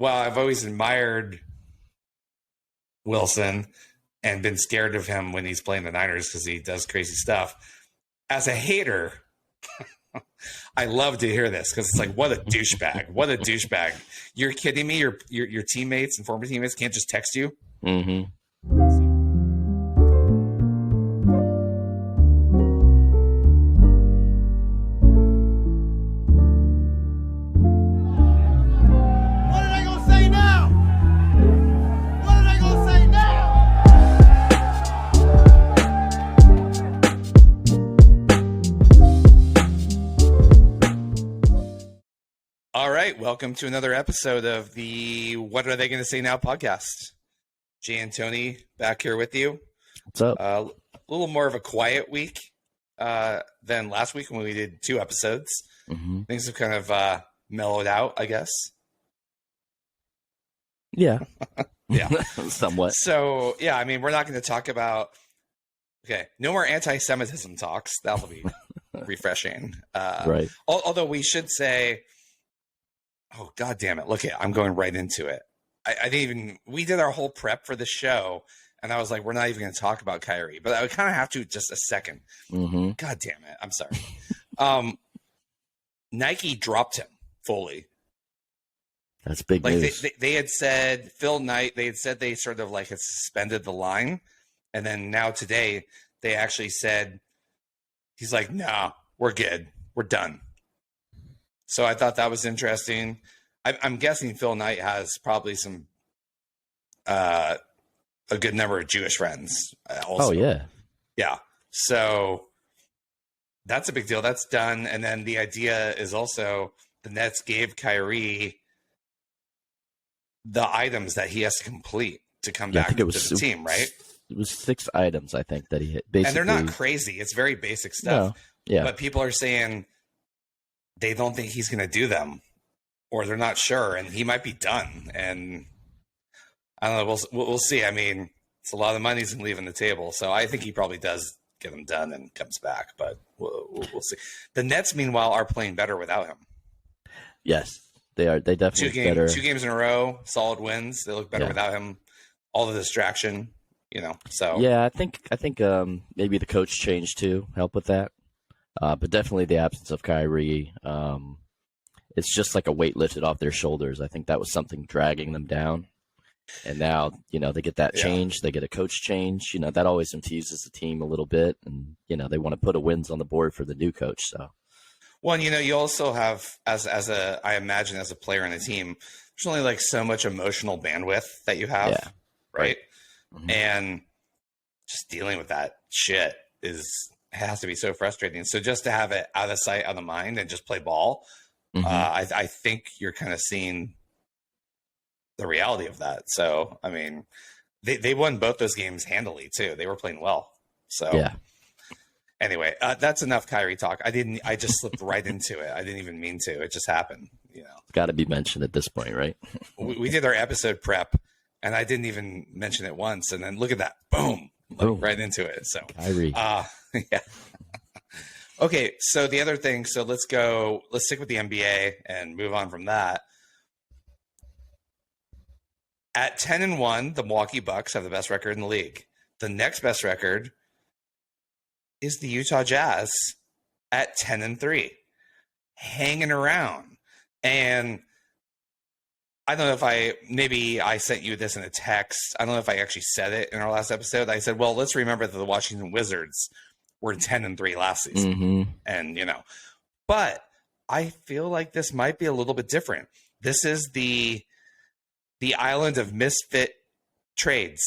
Well, I've always admired Wilson and been scared of him when he's playing the Niners because he does crazy stuff. As a hater, I love to hear this because it's like, what a douchebag! What a douchebag! You're kidding me? Your teammates and former teammates can't just text you? Mm-hmm. What are they gonna say now? What are they gonna say now? All right, welcome to another episode of the What Are They Going to Say Now podcast. Jay and Tony back here with you. What's up? A little more of a quiet week than last week when we did 2 episodes. Mm-hmm. Things have kind of mellowed out, I guess. Yeah. Yeah. Somewhat. So, yeah, I mean, we're not going to talk about, no more anti-Semitism talks. That'll be refreshing. Right. Although we should say, oh, God damn it. Look, I'm going right into it. I didn't even, we did our whole prep for the show, and I was like, we're not even going to talk about Kyrie, but I would kind of have to just a second. Mm-hmm. God damn it. I'm sorry. Nike dropped him fully. That's big Like news. they had said, Phil Knight, they had said they sort of like had suspended the line. And then now today they actually said, he's like, nah, we're good. We're done. So I thought that was interesting. I'm guessing Phil Knight has probably some, a good number of Jewish friends. Also. Oh, yeah. Yeah. So that's a big deal. That's done. And then the idea is also the Nets gave Kyrie the items that he has to complete to come back to the team, right? It was 6 items, I think, that he hit. Basically, and they're not crazy. It's very basic stuff. No. Yeah. But people are saying they don't think he's going to do them, or they're not sure, and he might be done. And I don't know. We'll see. I mean, it's a lot of money's leaving the table, so I think he probably does get them done and comes back. But we'll see. The Nets, meanwhile, are playing better without him. Yes, they are. They definitely better. 2 games in a row, solid wins. They look better without him. All the distraction, So Yeah, I think maybe the coach change too help with that. But definitely the absence of Kyrie. It's just like a weight lifted off their shoulders. I think that was something dragging them down. And now, they get that change. They get a coach change. That always infuses the team a little bit. And, they want to put a wins on the board for the new coach. So, well, and, you also have, I imagine as a player in a team, there's only like so much emotional bandwidth that you have, right? Mm-hmm. And just dealing with that shit has to be so frustrating. So just to have it out of sight, out of mind, and just play ball, I think you're kind of seeing the reality of that. So, I mean, they won both those games handily too. They were playing well. So, anyway, that's enough Kyrie talk. I just slipped right into it. I didn't even mean to. It just happened. It's got to be mentioned at this point, right? we did our episode prep, and I didn't even mention it once. And then look at that, boom, right into it. So, Kyrie. Yeah. Okay, so the other thing, let's stick with the NBA and move on from that. At 10-1, the Milwaukee Bucks have the best record in the league. The next best record is the Utah Jazz at 10-3, hanging around. And I don't know if maybe I sent you this in a text. I don't know if I actually said it in our last episode. I said, well, let's remember that the Washington Wizards were 10-3 last season. Mm-hmm. And, but I feel like this might be a little bit different. This is the island of misfit trades.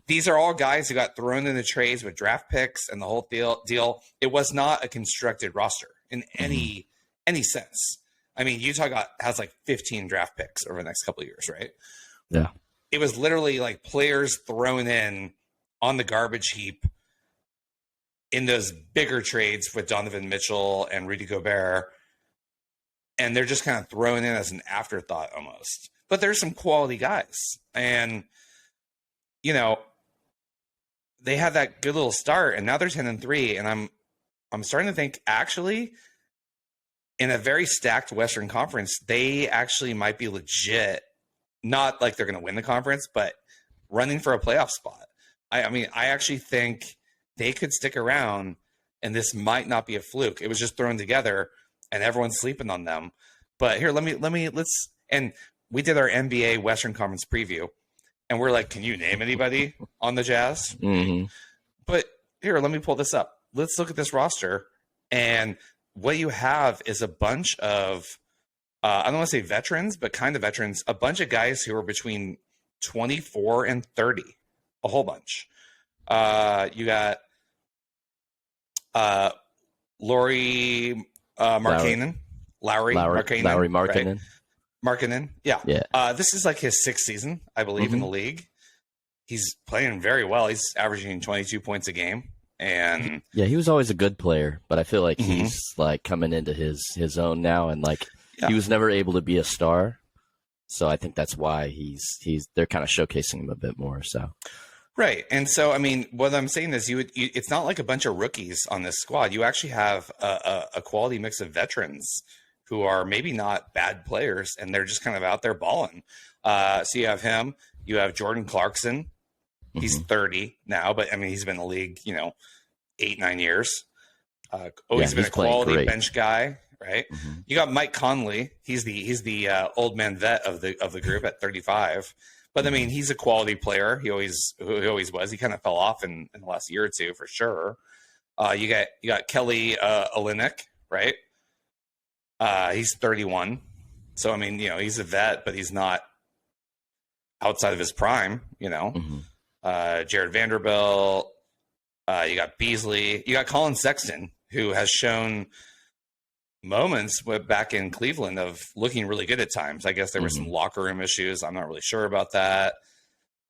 These are all guys who got thrown into trades with draft picks and the whole deal. It was not a constructed roster in any sense. I mean, Utah has like 15 draft picks over the next couple of years, right? Yeah. It was literally like players thrown in on the garbage heap in those bigger trades with Donovan Mitchell and Rudy Gobert. And they're just kind of thrown in as an afterthought almost. But there's some quality guys. And, they had that good little start, and now they're 10-3. And I'm starting to think, actually, in a very stacked Western Conference, they actually might be legit. Not like they're going to win the conference, but running for a playoff spot. I mean, I actually think they could stick around, and this might not be a fluke. It was just thrown together, and everyone's sleeping on them. But here, let's. And we did our NBA Western Conference preview, and we're like, can you name anybody on the Jazz? Mm-hmm. But here, let me pull this up. Let's look at this roster, and what you have is a bunch of. I don't want to say veterans, but kind of veterans, a bunch of guys who are between 24 and 30, a whole bunch. You got Lauri Markkanen. Lauri Markkanen. Markkanen. Right? Markkanen, yeah. This is like his 6th season, I believe, in the league. He's playing very well. He's averaging 22 points a game. And yeah, he was always a good player, but I feel like he's like coming into his own now, and like he was never able to be a star. So I think that's why they're kind of showcasing him a bit more. So right, and so I mean, what I'm saying is, it's not like a bunch of rookies on this squad. You actually have a quality mix of veterans who are maybe not bad players, and they're just kind of out there balling. So you have him. You have Jordan Clarkson. He's 30 now, but I mean, he's been in the league, 8-9 years. Always been a quality bench guy, right? You got Mike Conley. He's the old man vet of the group at 35. But I mean, he's a quality player. He always was. He kind of fell off in the last year or two for sure. You got Kelly Olynyk, right? He's 31. So I mean, he's a vet, but he's not outside of his prime, Jared Vanderbilt, you got Beasley, you got Colin Sexton, who has shown moments back in Cleveland of looking really good at times. I guess there were some locker room issues. I'm not really sure about that.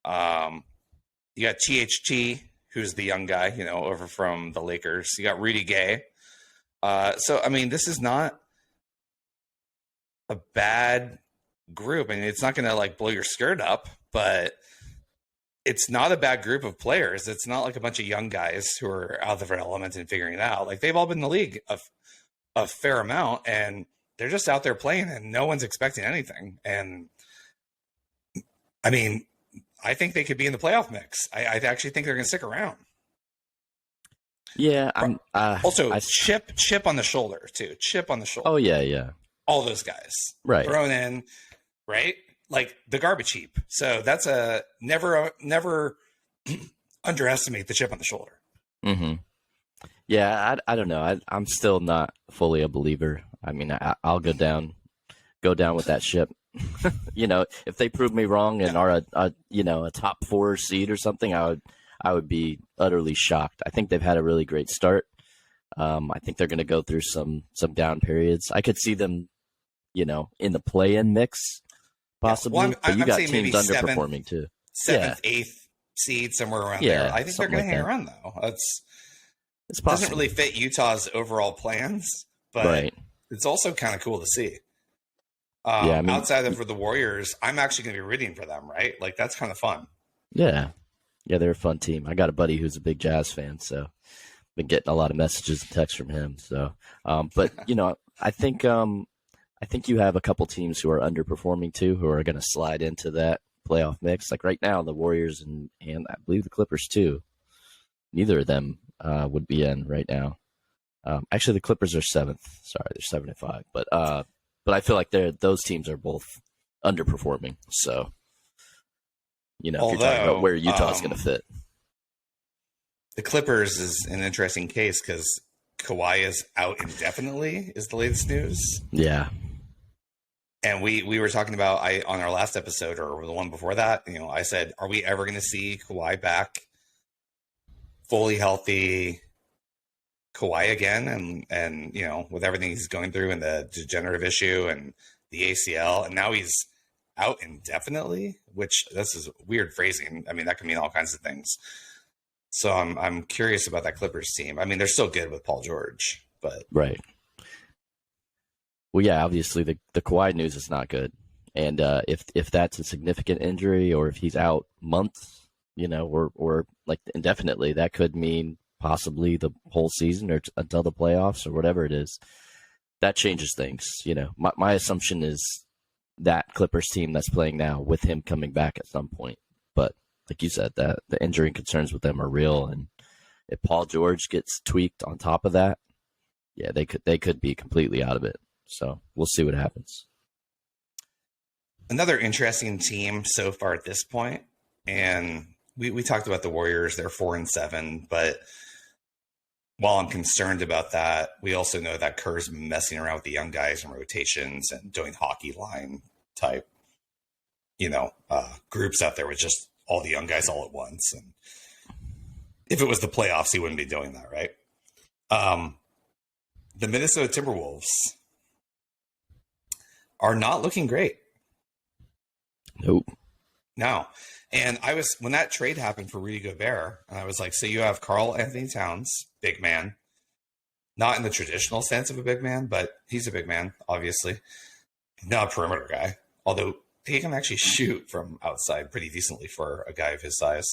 You got THT, who's the young guy, over from the Lakers. You got Rudy Gay. So, I mean, this is not a bad group. I mean, it's not going to like blow your skirt up, but it's not a bad group of players. It's not like a bunch of young guys who are out of their element and figuring it out. Like, they've all been in the league a fair amount, and they're just out there playing, and no one's expecting anything. And I mean, I think they could be in the playoff mix. I actually think they're going to stick around. Yeah. Also, chip on the shoulder too. Chip on the shoulder. Oh yeah. All those guys, right? Thrown in, right? Like the garbage heap. So that's a never underestimate the chip on the shoulder. Yeah, I don't know. I'm still not fully a believer. I mean, I'll go down with that ship. If they prove me wrong and are a top 4 seed or something, I would be utterly shocked. I think they've had a really great start. I think they're going to go through some down periods. I could see them, in the play-in mix. Possibly, well, but you got teams underperforming too. 7th, 8th seed, somewhere around there. I think they're going to hang around, though. It doesn't really fit Utah's overall plans, but it's also kind of cool to see. Outside of the Warriors, I'm actually going to be rooting for them, right? Like, that's kind of fun. Yeah, they're a fun team. I got a buddy who's a big Jazz fan, so I've been getting a lot of messages and texts from him. So, but I think you have a couple teams who are underperforming too, who are going to slide into that playoff mix. Like right now, the Warriors and I believe the Clippers too. Neither of them would be in right now. Actually, the Clippers are 7th. Sorry, they're 7-5. But I feel like those teams are both underperforming. So, if you're talking about where Utah's going to fit, the Clippers is an interesting case because Kawhi is out indefinitely. Is the latest news? Yeah. And we were talking about on our last episode or the one before that, I said, are we ever going to see Kawhi back fully healthy Kawhi again? And with everything he's going through and the degenerative issue and the ACL, and now he's out indefinitely, which this is weird phrasing. I mean, that can mean all kinds of things. So I'm curious about that Clippers team. I mean, they're still good with Paul George, but right. Well, yeah, obviously the Kawhi news is not good, and if that's a significant injury or if he's out months, or like indefinitely, that could mean possibly the whole season or until the playoffs or whatever it is. that changes things. My assumption is that Clippers team that's playing now with him coming back at some point. But like you said, that the injury concerns with them are real, and if Paul George gets tweaked on top of that, yeah, they could be completely out of it. So we'll see what happens. Another interesting team so far at this point, and we talked about the Warriors. They're 4-7, but while I'm concerned about that, we also know that Kerr's messing around with the young guys in rotations and doing hockey line type, groups out there with just all the young guys all at once. And if it was the playoffs, he wouldn't be doing that, right? The Minnesota Timberwolves are not looking great. Nope. No. And when that trade happened for Rudy Gobert, I was like, so you have Karl Anthony Towns, big man, not in the traditional sense of a big man, but he's a big man, obviously. Not a perimeter guy, although he can actually shoot from outside pretty decently for a guy of his size.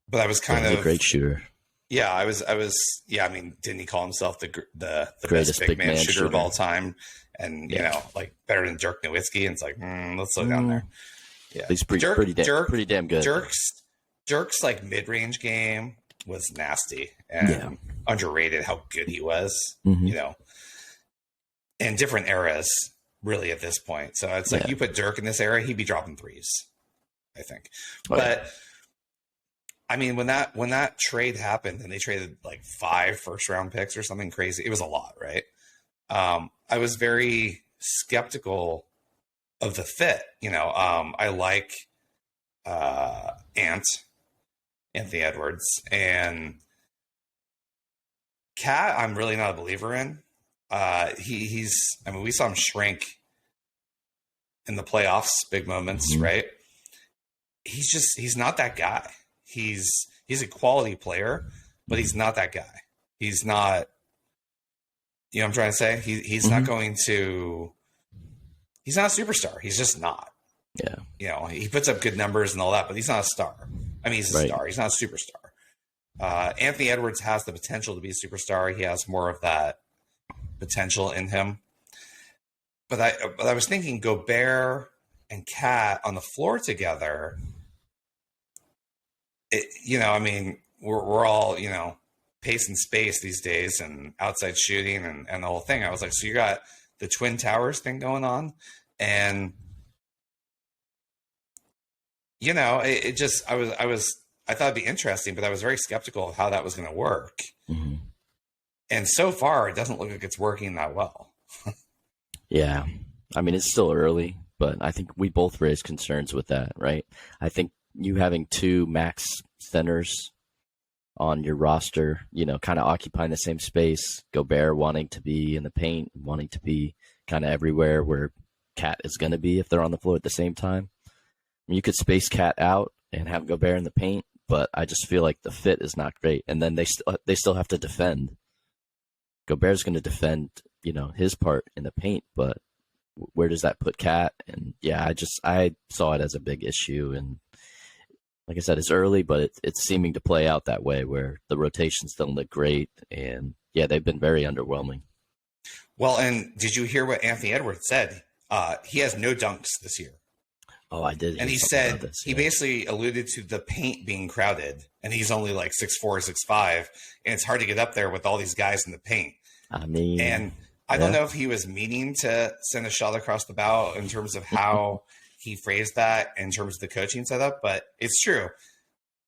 But I was kind of a great shooter. Yeah, I was. Yeah, I mean, didn't he call himself the best big man shooter of all time? And better than Dirk Nowitzki? And it's like, let's slow down there. Yeah, he's pretty damn good. Dirk's like mid-range game was nasty and underrated how good he was. Mm-hmm. In different eras, really at this point. So it's like you put Dirk in this era, he'd be dropping threes, I think. I mean, when that trade happened and they traded like 5 first-round picks or something crazy, it was a lot, right? I was very skeptical of the fit. I like Anthony Edwards, and Cat I'm really not a believer in. We saw him shrink in the playoffs, big moments, right? He's not that guy. He's a quality player, but he's not that guy. He's not, what I'm trying to say? He's not going to, he's not a superstar. He's just not. Yeah. He puts up good numbers and all that, but he's not a star. I mean, he's a star. He's not a superstar. Anthony Edwards has the potential to be a superstar. He has more of that potential in him. But I was thinking Gobert and Cat on the floor together. We're all, pace and space these days and outside shooting and the whole thing. I was like, so you got the Twin Towers thing going on. And, I thought it'd be interesting, but I was very skeptical of how that was going to work. Mm-hmm. And so far, it doesn't look like it's working that well. Yeah. I mean, it's still early, but I think we both raised concerns with that, right? I think you having 2 max centers on your roster, kind of occupying the same space, Gobert wanting to be in the paint, wanting to be kind of everywhere where Cat is going to be if they're on the floor at the same time. I mean, you could space Cat out and have Gobert in the paint, but I just feel like the fit is not great. And then they still have to defend. Gobert's going to defend, his part in the paint, but where does that put Cat? And yeah, I saw it as a big issue. And like I said, it's early, but it's seeming to play out that way where the rotations don't look great. And yeah, they've been very underwhelming. Well, and did you hear what Anthony Edwards said? He has no dunks this year. Oh, I did. And he said, he basically alluded to the paint being crowded, and he's only like 6'4", 6'5", and it's hard to get up there with all these guys in the paint. I mean, and I don't know if he was meaning to send a shot across the bow in terms of how he phrased that in terms of the coaching setup, but it's true.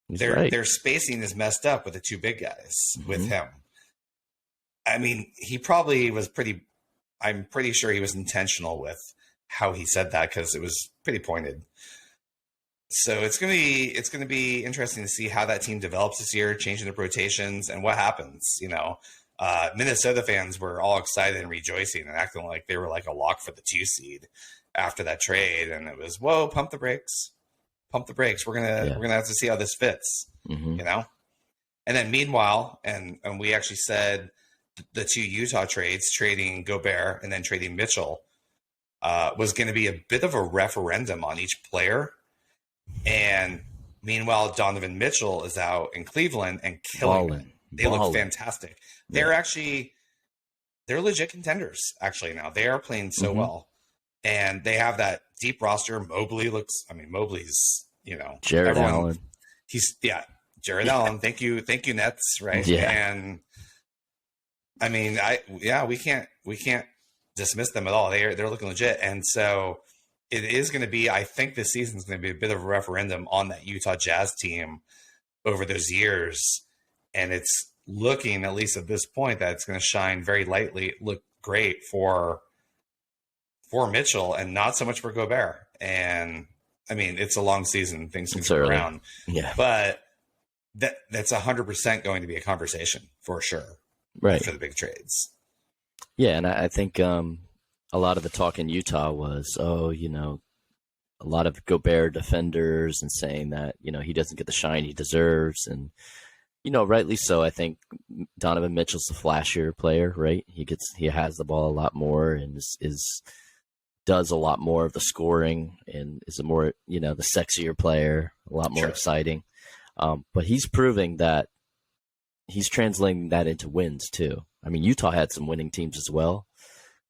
Their spacing is messed up with the 2 big guys with him. I mean, he probably was I'm pretty sure he was intentional with how he said that because it was pretty pointed. So it's going to be interesting to see how that team develops this year, changing the rotations and what happens. Minnesota fans were all excited and rejoicing and acting like they were like a lock for the 2 seed after that trade. And it was, whoa, pump the brakes. We're going to have to see how this fits, And then meanwhile, and we actually said the 2 Utah trades, trading Gobert and then trading Mitchell, was going to be a bit of a referendum on each player. And meanwhile, Donovan Mitchell is out in Cleveland and killing it. They look fantastic. They're actually they're legit contenders actually now. They are playing so well, and they have that deep roster. Mobley's, Jared Allen. Jared Allen. Thank you, Nets. Right. Yeah. And I mean, we can't dismiss them at all. They're looking legit, and so it is going to be. I think this season is going to be a bit of a referendum on that Utah Jazz team over those years, and it's looking, at least at this point, that it's going to shine very lightly, look great for Mitchell, and not so much for Gobert. And I mean, it's a long season; things can go around. Yeah, but that's 100% going to be a conversation for sure. Right. For the big trades. Yeah, and I think a lot of the talk in Utah was, a lot of Gobert defenders and saying that, he doesn't get the shine he deserves. And, rightly so. I think Donovan Mitchell's the flashier player, right? He has the ball a lot more and does a lot more of the scoring and is a more, the sexier player, a lot more exciting. But he's proving that he's translating that into wins too. I mean, Utah had some winning teams as well,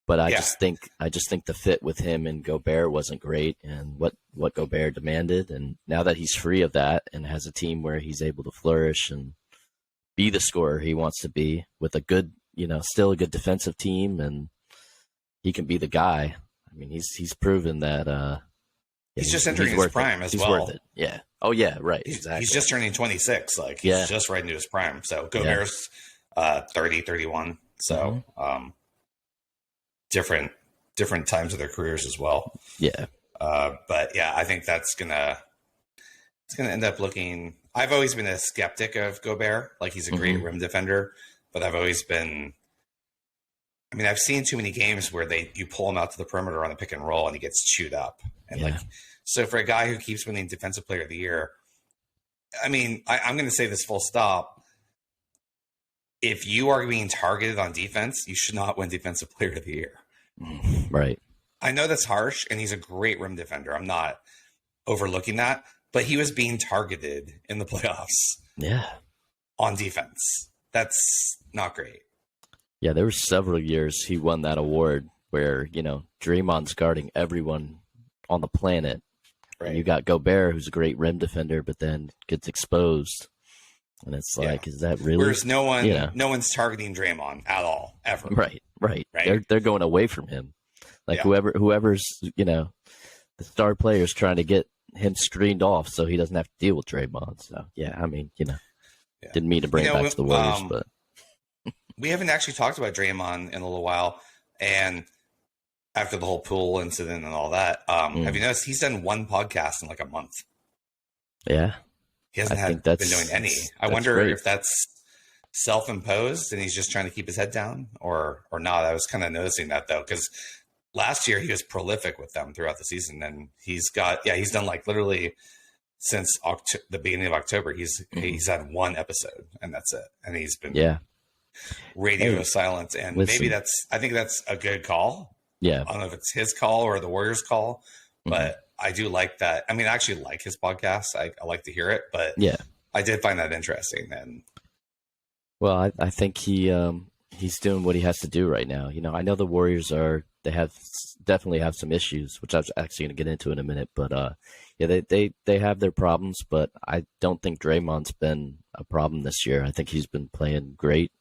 but I just think the fit with him and Gobert wasn't great, and what Gobert demanded. And now that he's free of that and has a team where he's able to flourish and be the scorer he wants to be with a good, still a good defensive team, and he can be the guy. I mean, he's proven that. He's just entering his prime as well. He's worth it. Yeah. Oh yeah. Right. Exactly. He's just turning 26. Like he's just right into his prime. So Gobert's 30, 31. So different times of their careers as well. Yeah. But yeah, I think it's gonna end up looking. I've always been a skeptic of Gobert. Like he's a great rim defender, but I've always been. I mean, I've seen too many games where you pull him out to the perimeter on the pick and roll and he gets chewed up. And so for a guy who keeps winning Defensive Player of the Year, I mean, I'm going to say this full stop. If you are being targeted on defense, you should not win Defensive Player of the Year. Right. I know that's harsh, and he's a great rim defender. I'm not overlooking that, but he was being targeted in the playoffs. Yeah. On defense. That's not great. Yeah, there were several years he won that award where, Draymond's guarding everyone on the planet. Right. And you got Gobert, who's a great rim defender, but then gets exposed. And it's like, is that really? Whereas no one's targeting Draymond at all, ever. Right. They're going away from him. Like whoever's, the star player is trying to get him screened off so he doesn't have to deal with Draymond. So, I mean, didn't mean to bring it back to the Warriors, but. We haven't actually talked about Draymond in a little while, and after the whole pool incident and all that, have you noticed he's done one podcast in like a month? Yeah, he hasn't been doing any. I wonder if that's self-imposed and he's just trying to keep his head down, or not. I was kind of noticing that though, because last year he was prolific with them throughout the season, and he's done like literally since the beginning of October. He's had one episode, and that's it, and he's been radio silence, and maybe I think that's a good call. I don't know if it's his call or the Warriors' call, but I do like that. I mean, I actually like his podcast. I like to hear it, but I did find that interesting. And well, I think he's doing what he has to do right now. I know the Warriors definitely have some issues, which I was actually going to get into in a minute, but they have their problems, but I don't think Draymond's been a problem this year. I think he's been playing great.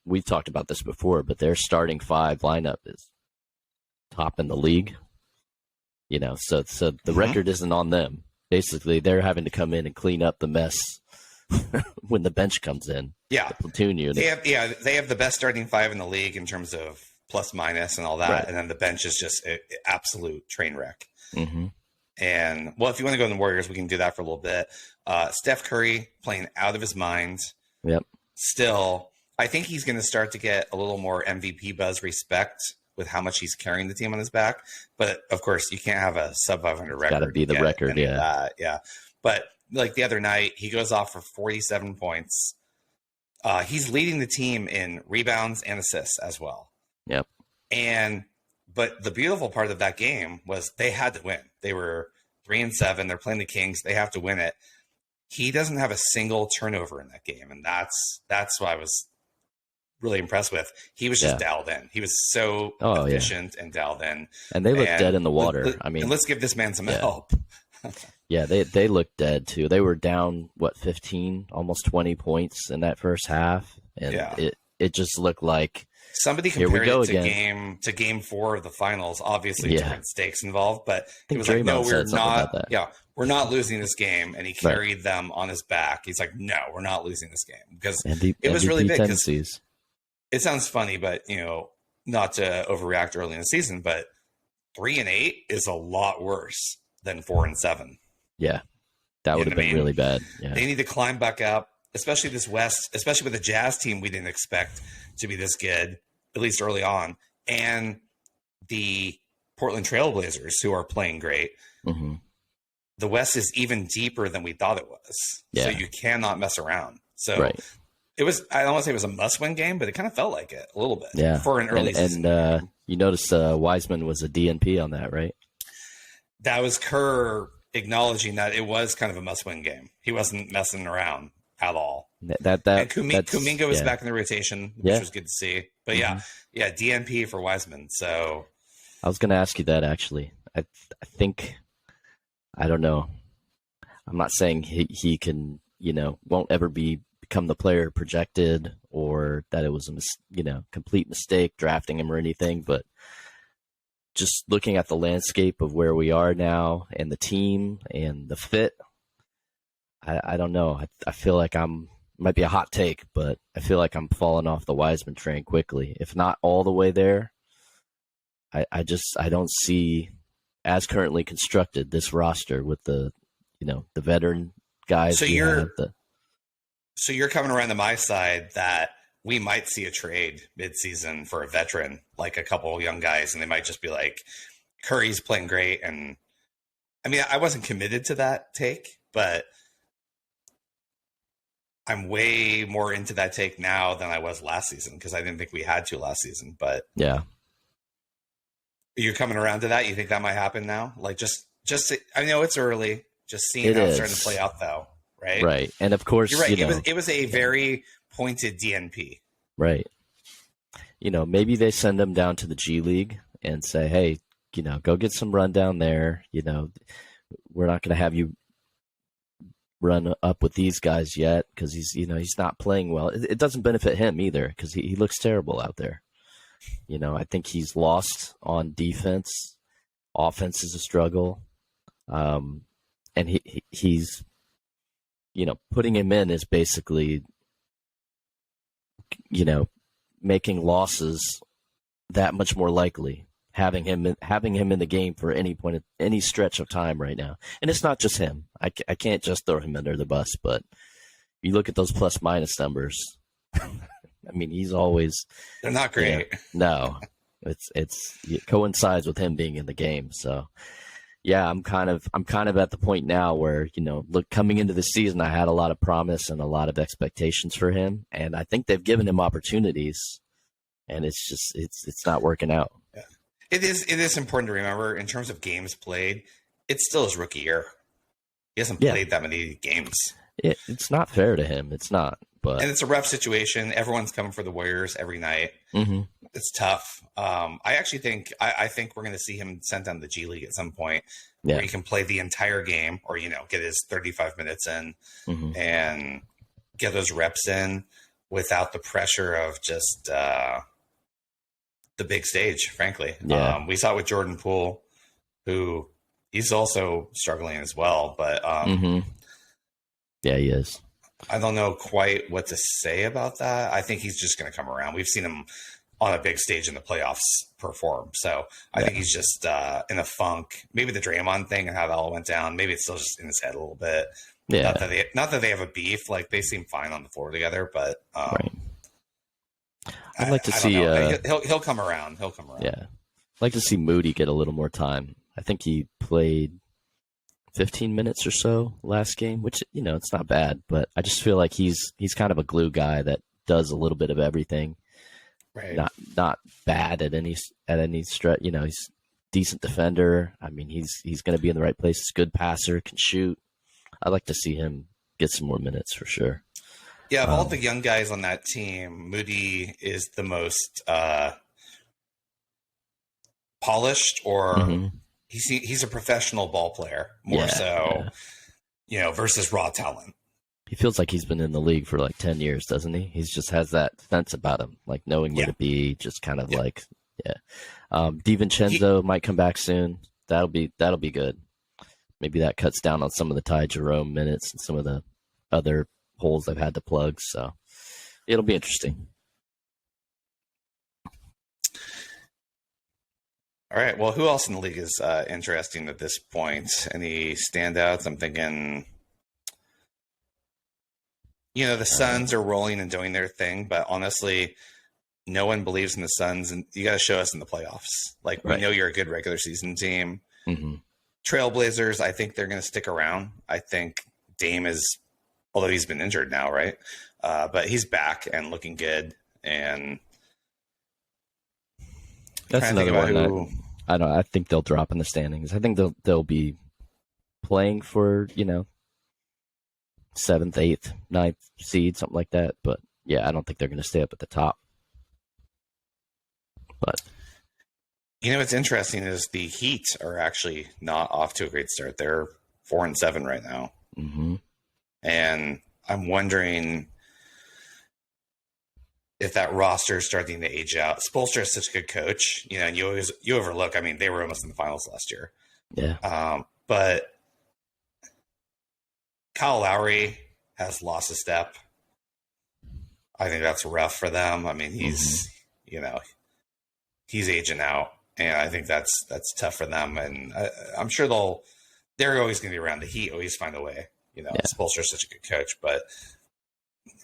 We've talked about this before, but their starting five lineup is top in the league. So the record isn't on them. Basically, they're having to come in and clean up the mess when the bench comes in. Yeah, the platoon unit. They have the best starting five in the league in terms of plus minus and all that, right. And then the bench is just an absolute train wreck. And well, if you want to go in the Warriors, we can do that for a little bit. Steph Curry playing out of his mind. Yep. Still, I think he's going to start to get a little more MVP buzz respect with how much he's carrying the team on his back. But of course, you can't have a sub 500 record. Got to be the record, yeah. But like the other night, he goes off for 47 points. He's leading the team in rebounds and assists as well. Yep. But the beautiful part of that game was they had to win. They were 3-7. They're playing the Kings. They have to win it. He doesn't have a single turnover in that game, and that's why I was really impressed with. He was just dialed in. He was so efficient and dialed in. And they looked dead in the water. And let's give this man some help. Yeah, they looked dead too. They were down 15, almost 20 points in that first half, and it just looked like somebody compared it to game 4 of the finals. Obviously, different stakes involved, but it was like, no, we're not. Yeah, we're not losing this game, and he carried them on his back. He's like, no, we're not losing this game because it was really big. It sounds funny, but not to overreact early in the season, but 3-8 is a lot worse than 4-7. Yeah, that would have been really bad. Yeah. They need to climb back up, especially this West, especially with the Jazz team we didn't expect to be this good, at least early on, and the Portland Trailblazers, who are playing great. Mm-hmm. The West is even deeper than we thought it was. Yeah. So you cannot mess around. So it was, I don't want to say it was a must-win game, but it kind of felt like it a little bit for an early season. And you noticed Wiseman was a DNP on that, right? That was Kerr acknowledging that it was kind of a must-win game. He wasn't messing around at all. And Kuminga was back in the rotation, which was good to see. But DNP for Wiseman. So I was going to ask you that actually. I think, I don't know. I'm not saying he can, won't ever become the player projected, or that it was a complete mistake drafting him or anything, but just looking at the landscape of where we are now and the team and the fit, I don't know. I feel like might be a hot take, but I feel like I'm falling off the Wiseman train quickly. If not all the way there, I don't see, as currently constructed, this roster with the veteran guys. So you're coming around to my side that we might see a trade midseason for a veteran, like a couple of young guys, and they might just be like, Curry's playing great. And I mean, I wasn't committed to that take, but I'm way more into that take now than I was last season, because I didn't think we had to last season. But yeah, you're coming around to that. You think that might happen now? Like just I know it's early, just seeing how it's starting to play out though. Right. Right. And of course, you're right. It was a very pointed DNP. Right. Maybe they send him down to the G League and say, hey, go get some run down there. We're not going to have you run up with these guys yet, because he's not playing well. It doesn't benefit him either, because he looks terrible out there. I think he's lost on defense. Offense is a struggle. And he's, putting him in is basically, making losses that much more likely, having him in the game for any point at any stretch of time right now. And it's not just him. I can't just throw him under the bus, but you look at those plus minus numbers. I mean, he's always, they're not great. No, it coincides with him being in the game. So yeah, I'm kind of at the point now where, look, coming into the season, I had a lot of promise and a lot of expectations for him. And I think they've given him opportunities, and it's not working out. Yeah. It is important to remember, in terms of games played, it's still his rookie year. He hasn't played that many games. It's not fair to him. It's not. But and it's a rough situation. Everyone's coming for the Warriors every night. Mm-hmm. It's tough. I actually think I think we're going to see him sent down to the G League at some point, where he can play the entire game, or get his 35 minutes in and get those reps in without the pressure of just the big stage. Frankly, we saw it with Jordan Poole, who he's also struggling as well. But yeah, he is. I don't know quite what to say about that. I think he's just going to come around. We've seen him on a big stage in the playoffs perform. So I think he's just in a funk. Maybe the Draymond thing and how that all went down. Maybe it's still just in his head a little bit. Yeah. Not that they have a beef. Like, they seem fine on the floor together, but right. I'd like to see. He'll come around. He'll come around. Yeah. I'd like to see Moody get a little more time. I think he played 15 minutes or so last game, which, it's not bad, but I just feel like he's kind of a glue guy that does a little bit of everything. Right. Not bad at any stretch. He's a decent defender. I mean, he's going to be in the right places. Good passer, can shoot. I'd like to see him get some more minutes for sure. Yeah, of all the young guys on that team, Moody is the most polished, or he's a professional ball player more versus raw talent. He feels like he's been in the league for like 10 years, doesn't he? He just has that sense about him, like knowing where to be, just kind of DiVincenzo might come back soon. That'll be good. Maybe that cuts down on some of the Ty Jerome minutes and some of the other holes they've had to plug. So it'll be interesting. All right. Well, who else in the league is interesting at this point? Any standouts? I'm thinking, the Suns are rolling and doing their thing, but honestly, no one believes in the Suns, and you got to show us in the playoffs. Like, we know you're a good regular season team. Trailblazers, I think they're going to stick around. I think Dame is, although he's been injured now, right? But he's back and looking good. And that's another one. I think they'll drop in the standings. I think they'll be playing for 7th, 8th, 9th seed, something like that. But yeah, I don't think they're going to stay up at the top. But what's interesting is the Heat are actually not off to a great start. They're 4-7 right now, and I'm wondering if that roster is starting to age out. Spoelstra is such a good coach, and you overlook. I mean, they were almost in the finals last year. Yeah. But Kyle Lowry has lost a step. I think that's rough for them. I mean, he's aging out, and I think that's tough for them. And I'm sure they're always going to be around. The Heat always find a way. Spoelstra is such a good coach, but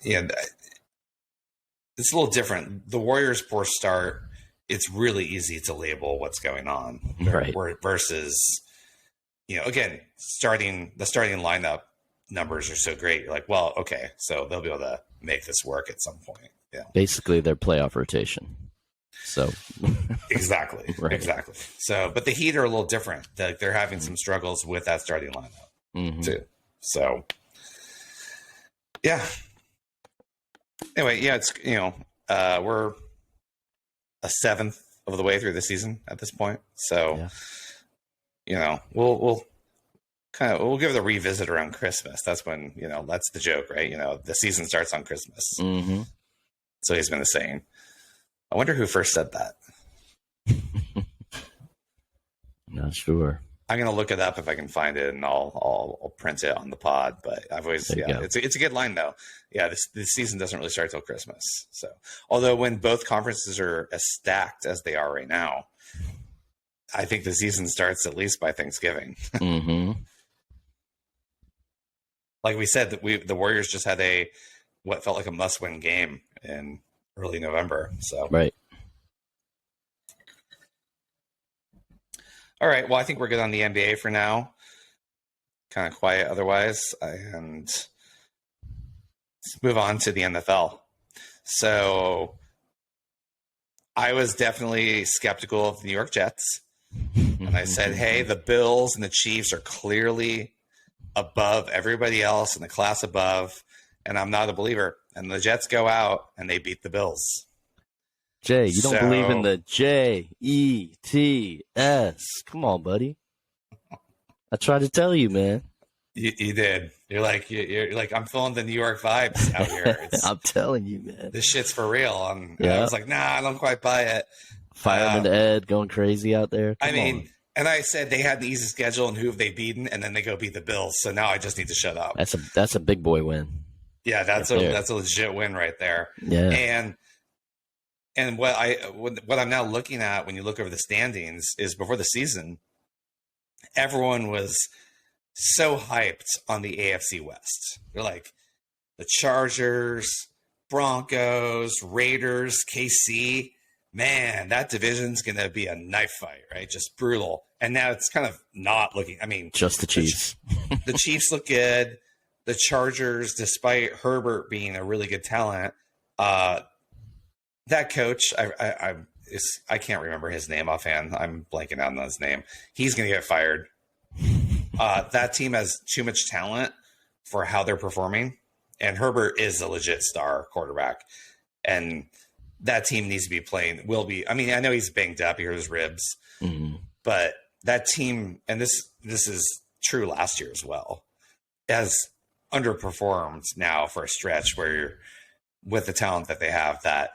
it's a little different. The Warriors' poor start, it's really easy to label what's going on. Right. Versus, again, the starting lineup numbers are so great. You're like, well, okay, so they'll be able to make this work at some point. Yeah. Basically, their playoff rotation. So exactly. Right. Exactly. So, but the Heat are a little different. They're having some struggles with that starting lineup too. So, yeah. Anyway, yeah, it's we're a 7th of the way through the season at this point. So, we'll give it a revisit around Christmas. That's when that's the joke, right? The season starts on Christmas. So he's been saying. I wonder who first said that. Not sure. I'm gonna look it up if I can find it, and I'll print it on the pod. But I've always it's a good line though. Yeah, this season doesn't really start till Christmas. So although when both conferences are as stacked as they are right now, I think the season starts at least by Thanksgiving. Like we said, the Warriors just had what felt like a must-win game in early November. So right. All right. Well, I think we're good on the NBA for now. Kind of quiet otherwise. And let's move on to the NFL. So I was definitely skeptical of the New York Jets. And I said, hey, the Bills and the Chiefs are clearly above everybody else in the class above. And I'm not a believer. And the Jets go out and they beat the Bills. Jay, you don't believe in the Jets. Come on, buddy. I tried to tell you, man. You did. You're like, I'm feeling the New York vibes out here. I'm telling you, man. This shit's for real. I was like, nah, I don't quite buy it. Fireman Ed going crazy out there. Come on. And I said they had an easy schedule and who have they beaten, and then they go beat the Bills. So now I just need to shut up. That's a big boy win. Yeah, that's a legit win right there. Yeah. And what I'm now looking at when you look over the standings is before the season, everyone was so hyped on the AFC West. They're like the Chargers, Broncos, Raiders, KC. Man, that division's going to be a knife fight, right? Just brutal. And now it's kind of not looking. I mean, just the Chiefs. The Chiefs look good. The Chargers, despite Herbert being a really good talent, that coach, I can't remember his name offhand. I'm blanking out on his name. He's going to get fired. That team has too much talent for how they're performing. And Herbert is a legit star quarterback. And that team needs to be playing, I mean, I know he's banged up, he hurt his ribs, but that team, and this is true last year as well, has underperformed now for a stretch where you're, with the talent that they have, that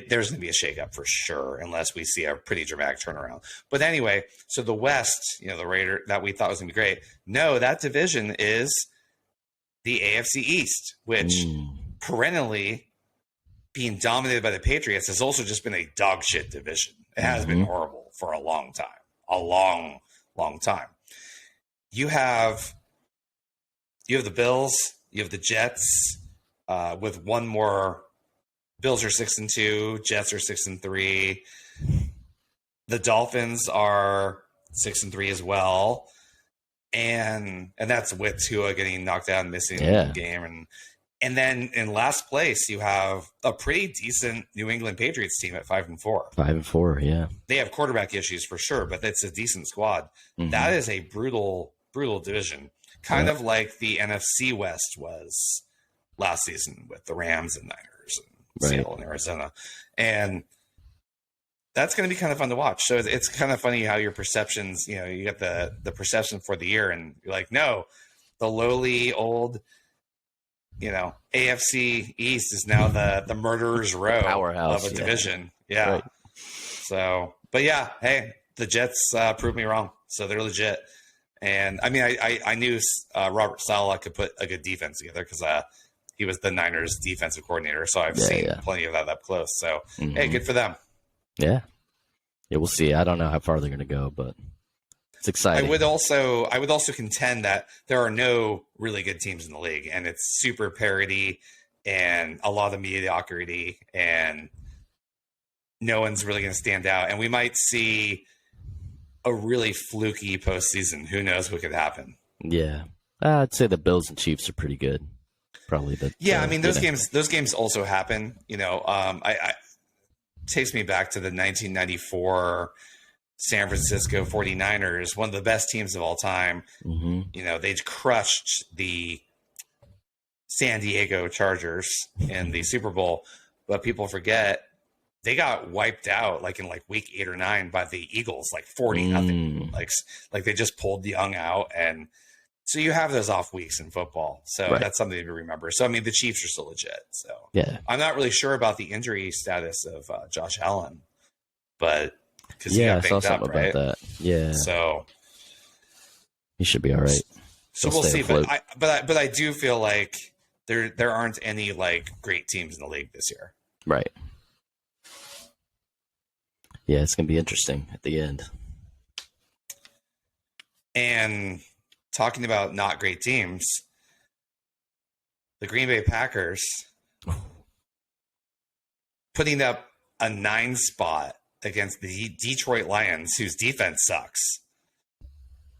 there's going to be a shakeup for sure, unless we see a pretty dramatic turnaround. But anyway, so the West, the Raider that we thought was going to be great. No, that division is the AFC East, which perennially being dominated by the Patriots has also just been a dog shit division. It has been horrible for a long time, a long, long time. You have the Bills, you have the Jets, with one more. Bills are 6-2, Jets are 6-3. The Dolphins are 6-3 as well, and that's with Tua getting knocked out and missing the game. And then in last place, you have a pretty decent New England Patriots team at 5-4. 5-4, yeah. They have quarterback issues for sure, but it's a decent squad. That is a brutal division, kind of like the NFC West was last season with the Rams and Niners and Seattle and Arizona. And that's going to be kind of fun to watch. So it's kind of funny how your perceptions, you get the perception for the year, and you're like, no, the lowly old, AFC East is now the murderer's row powerhouse of a division. Yeah. Right. So, but yeah, hey, the Jets proved me wrong. So they're legit. And I mean, I knew Robert Saleh could put a good defense together because he was the Niners defensive coordinator. So I've seen plenty of that up close. So, hey, good for them. Yeah. Yeah, we'll see. I don't know how far they're going to go, but it's exciting. I would also contend that there are no really good teams in the league, and it's super parity and a lot of mediocrity, and no one's really going to stand out. And we might see a really fluky postseason. Who knows what could happen? Yeah, I'd say the Bills and Chiefs are pretty good. Probably the I mean those games also happen. I takes me back to the 1994 San Francisco 49ers, one of the best teams of all time. They crushed the San Diego Chargers in the Super Bowl, but people forget they got wiped out like in week 8 or 9 by the Eagles, 40-0. Like they just pulled Young out. And so you have those off weeks in football. So that's something to remember. So, I mean, the Chiefs are still legit. So I'm not really sure about the injury status of Josh Allen, but because he got banged up, right? About that. Yeah. So he should be all right. So we'll see. But I do feel like there aren't any great teams in the league this year. Right. Yeah, it's going to be interesting at the end. And talking about not great teams, the Green Bay Packers putting up a 9 spot against the Detroit Lions, whose defense sucks.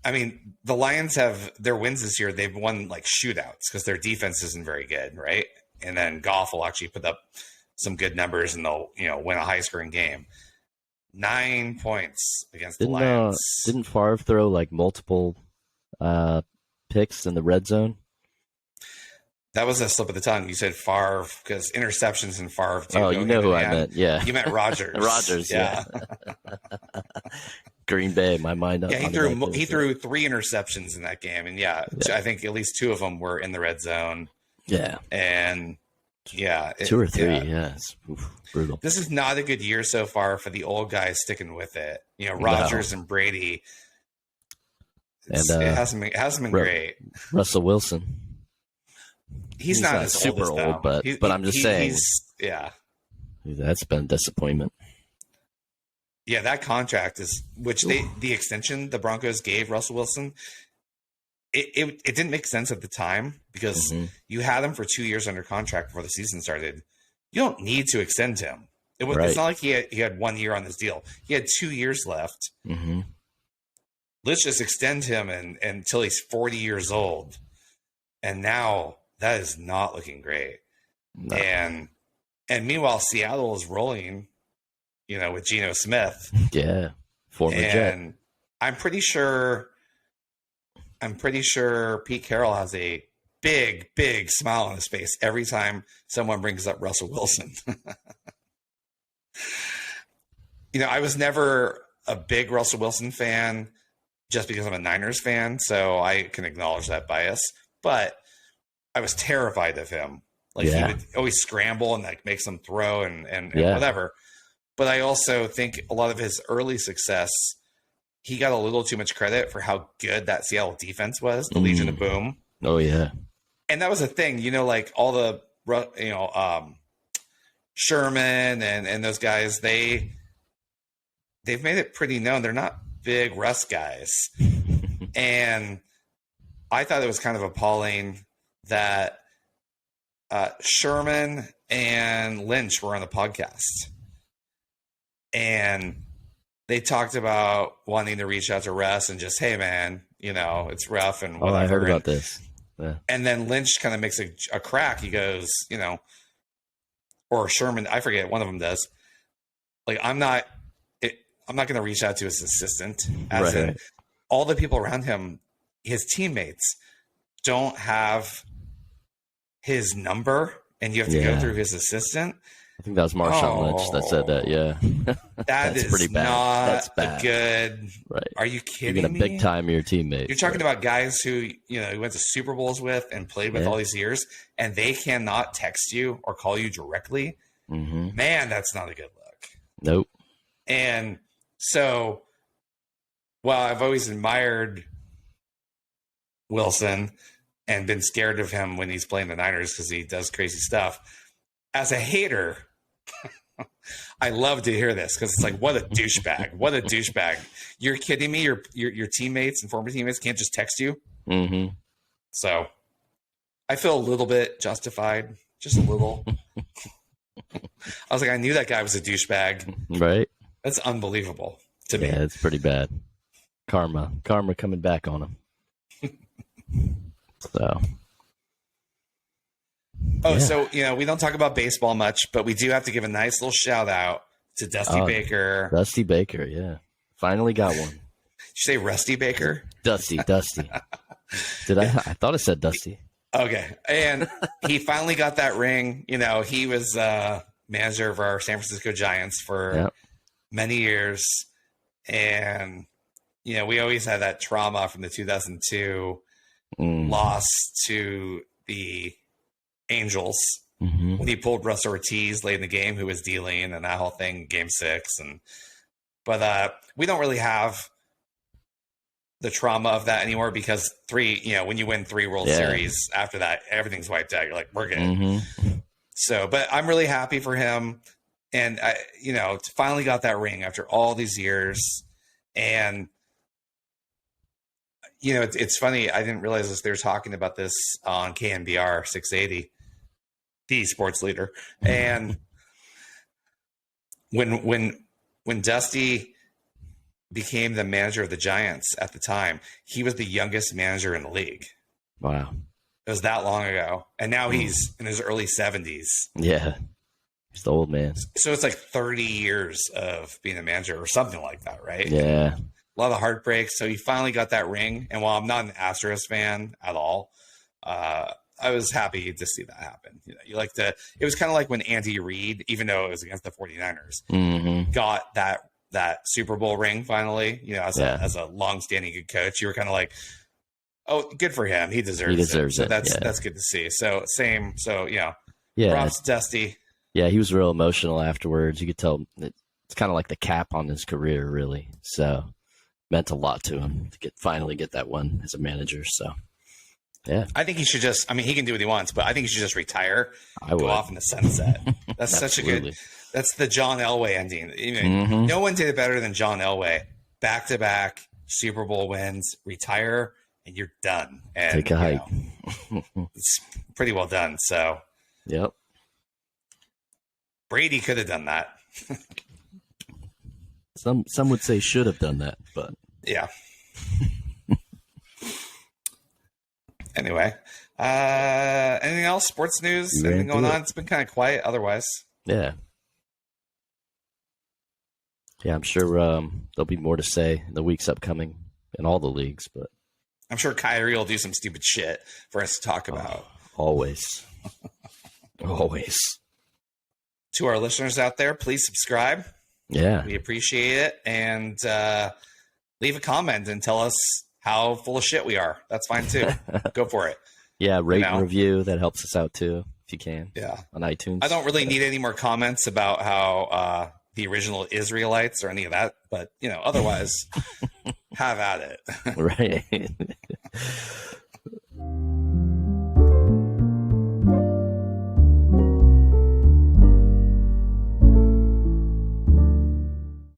I mean, the Lions have their wins this year. They've won shootouts because their defense isn't very good, right? And then Goff will actually put up some good numbers, and they'll win a high-scoring game. 9 points against the Lions. Didn't Favre throw multiple picks in the red zone? That was a slip of the tongue. You said Favre because interceptions and Favre. Oh, you know who I meant. Yeah, you meant Rodgers. Rodgers. Yeah. Green Bay. My mind. Yeah, he threw 3 interceptions in that game, and I think at least 2 of them were in the red zone. Yeah, and 2 or 3. Yeah, it's brutal. This is not a good year so far for the old guys sticking with it. Rodgers and Brady. And it hasn't been great. Russell Wilson. He's not super old, but I'm just saying. That's been a disappointment. Yeah, that contract is the extension the Broncos gave Russell Wilson. It didn't make sense at the time because you had him for 2 years under contract before the season started. You don't need to extend him. It's not like he had 1 year on this deal. He had 2 years left. Let's just extend him until he's 40 years old. And now that is not looking great. No. And meanwhile, Seattle is rolling, with Geno Smith. Yeah. Former Jet. I'm pretty sure Pete Carroll has a big smile on his face every time someone brings up Russell Wilson. I was never a big Russell Wilson fan just because I'm a Niners fan, so I can acknowledge that bias. But I was terrified of him. Like he would always scramble and like make some throw and whatever. But I also think a lot of his early success, he got a little too much credit for how good that Seattle defense was, the Legion of Boom. Oh, yeah. And that was the thing, like all the, Sherman and those guys, they've made it pretty known they're not big Russ guys. And I thought it was kind of appalling that Sherman and Lynch were on the podcast. And they talked about wanting to reach out to Russ and just, hey, man, it's rough and whatever. Oh, I heard about this. Yeah. And then Lynch kind of makes a crack. He goes, or Sherman, I forget, one of them does. Like, I'm not going to reach out to his assistant. As in, all the people around him, his teammates, don't have his number, and you have to go through his assistant. I think that was Marshawn Lynch that said that. Yeah, that's pretty bad. That's bad. Good. Right? Are you kidding me? You're gonna big time your teammates. You're talking about guys who he went to Super Bowls with and played with all these years, and they cannot text you or call you directly. Mm-hmm. Man, that's not a good look. Nope. And so, while I've always admired Wilson and been scared of him when he's playing the Niners because he does crazy stuff, as a hater, I love to hear this because it's like, what a douchebag! What a douchebag! You're kidding me? Your teammates and former teammates can't just text you. Mm-hmm. So I feel a little bit justified, just a little. I was like, I knew that guy was a douchebag. Right? That's unbelievable to me. Yeah, it's pretty bad. Karma coming back on him. So. So, we don't talk about baseball much, but we do have to give a nice little shout out to Dusty Baker. Dusty Baker, yeah. Finally got one. Did you say Rusty Baker? Dusty. Did I? I thought it said Dusty. Okay. And he finally got that ring. He was manager of our San Francisco Giants for many years. And, we always had that trauma from the 2002 loss to the Angels when he pulled Russ Ortiz late in the game, who was dealing, and that whole thing, Game 6. But we don't really have the trauma of that anymore because when you win 3 World Series after that, everything's wiped out. You're like, we're good. So, but I'm really happy for him, and finally got that ring after all these years. And it's funny. I didn't realize this. They were talking about this on KNBR 680. The sports leader. And when Dusty became the manager of the Giants at the time, he was the youngest manager in the league. Wow. It was that long ago. And now he's in his early 70s. Yeah. He's the old man. So it's like 30 years of being a manager or something like that, right? Yeah. A lot of heartbreaks. So he finally got that ring. And while I'm not an Astros fan at all, I was happy to see that happen. It was kind of like when Andy Reid, even though it was against the 49ers, got that Super Bowl ring finally, as a long-standing good coach. You were kind of like, oh, good for him. He deserves it. So that's good to see. So same. So, props to Dusty. Yeah, he was real emotional afterwards. You could tell it's kind of like the cap on his career, really. So meant a lot to him to finally get that one as a manager. So. Yeah, I think he should he can do what he wants, but I think he should just retire, go off in the sunset. That's such a good, that's the John Elway ending. No one did it better than John Elway. Back-to-back Super Bowl wins, retire, and you're done. And, take a hike. It's pretty well done. So, yep. Brady could have done that. Some would say should have done that, but yeah. Anyway, anything else? Sports news? Anything going on? It's been kind of quiet otherwise. Yeah. Yeah, I'm sure there'll be more to say in the weeks upcoming in all the leagues, but I'm sure Kyrie will do some stupid shit for us to talk about. Always. Always. To our listeners out there, please subscribe. Yeah. We appreciate it. And leave a comment and tell us how full of shit we are. That's fine too. Go for it. Yeah, rate and review. That helps us out too, if you can. Yeah. On iTunes. I don't really need any more comments about how the original Israelites or any of that, but otherwise have at it. Right.